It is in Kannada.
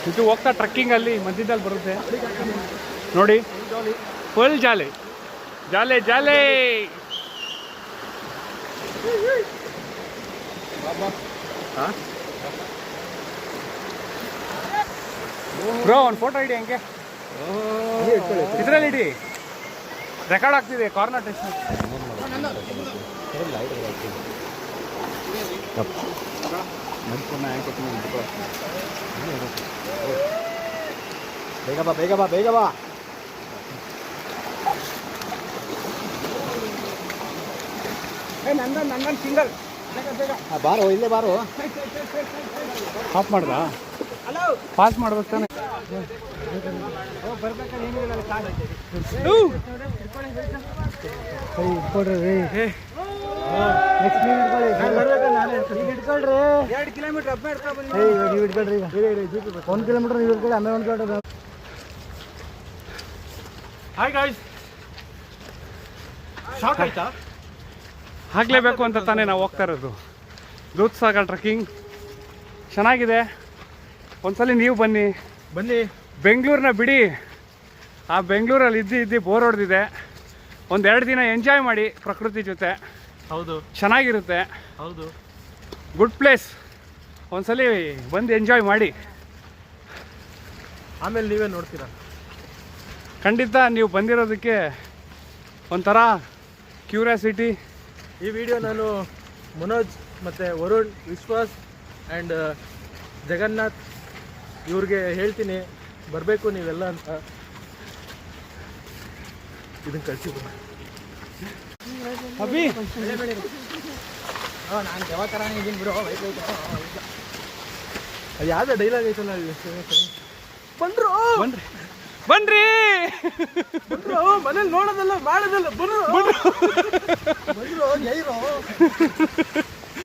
ಇದು ಹೋಗ್ತಾ ಟ್ರಕ್ಕಿಂಗಲ್ಲಿ ಮಧ್ಯದಲ್ಲಿ ಬರುತ್ತೆ ನೋಡಿ, ಫುಲ್ ಜಾಲೆ ಜಾಲೆ ಜಾಲೆ. ಬ್ರೋ ಒಂದು ಫೋಟೋ ಇಡಿ ಹಂಗೆ, ಇದರಲ್ಲಿ ಇಡಿ, ರೆಕಾರ್ಡ್ ಆಗ್ತಿದೆ ಕಾರ್ನರ್ ಟೆಸ್ಟ್. ಬೇಗ ಬಾ ಬೇಗ ಬಾ ಬೇಗ ಬಾ. ನಂದನ್ ಸಿಂಗಲ್ ಬಾರೋ, ಇಲ್ಲೇ ಬಾರೋ. ಆಫ್ ಮಾಡ್ದಾ? ಪಾಸ್ ಮಾಡ್ಬೇಕು ತಾನೆ. $2 ಕಿಲೋಮೀಟರ್ ನೀವು ಹಿಡ್ಕೊಳ್ರಿ. 1 ಕಿಲೋಮೀಟರ್ ನೀವು ಹಿಡ್ಕೊಳ್ಳಿ, ಆಮೇಲೆ 1 ಕಿಲೋಮೀಟರ್. ಹಾಯ್ ಗಾಯ್ಸ್, ಶಾಕ್ ಆಯ್ತಾ? ಹಾಕ್ಲೇಬೇಕು ಅಂತ ತಾನೇ ನಾವು ಹೋಗ್ತಾ ಇರೋದು. ದೂದ್ಸಾಗರ್ ಟ್ರಕ್ಕಿಂಗ್ ಚೆನ್ನಾಗಿದೆ, ಒಂದ್ಸಲಿ ನೀವು ಬನ್ನಿ. ಬೆಂಗಳೂರನ್ನ ಬಿಡಿ, ಆ ಬೆಂಗಳೂರಲ್ಲಿ ಇದ್ದು ಬೋರ್ ಹೊಡೆದಿದೆ. 1-2 ದಿನ ಎಂಜಾಯ್ ಮಾಡಿ ಪ್ರಕೃತಿ ಜೊತೆ. ಹೌದು, ಚೆನ್ನಾಗಿರುತ್ತೆ. ಹೌದು, ಗುಡ್ ಪ್ಲೇಸ್. ಒಂದ್ಸಲಿ ಬಂದು ಎಂಜಾಯ್ ಮಾಡಿ, ಆಮೇಲೆ ನೀವೇ ನೋಡ್ತೀರಾ. ಖಂಡಿತ ನೀವು ಬಂದಿರೋದಕ್ಕೆ ಒಂಥರ ಕ್ಯೂರಿಯಾಸಿಟಿ. ಈ ವಿಡಿಯೋ ನಾನು ಮನೋಜ್ ಮತ್ತು ವರುಣ್, ವಿಶ್ವಾಸ್ ಆ್ಯಂಡ್ ಜಗನ್ನಾಥ್ ಇವ್ರಿಗೆ ಹೇಳ್ತೀನಿ ಬರಬೇಕು ನೀವೆಲ್ಲ ಅಂತ. ಇದನ್ನು ಕಳಿಸಿದ್ರು ಅಭಿ. ನಾನು ಯಾವ ಥರ ಇದೀನಿ ಬಿಡು. ಅದು ಯಾವುದೇ ಡೈಲಾಗ್ ಐತಲ್ಲ, ಬಂದ್ರು ಬನ್ರಿ ಬನ್ರಿ ಬಂದ್ರು, ಮನೇಲಿ ನೋಡೋದಲ್ಲ ಮಾಡೋದಲ್ಲ, ಬಂದ್ರು ಬಂದ್ರು.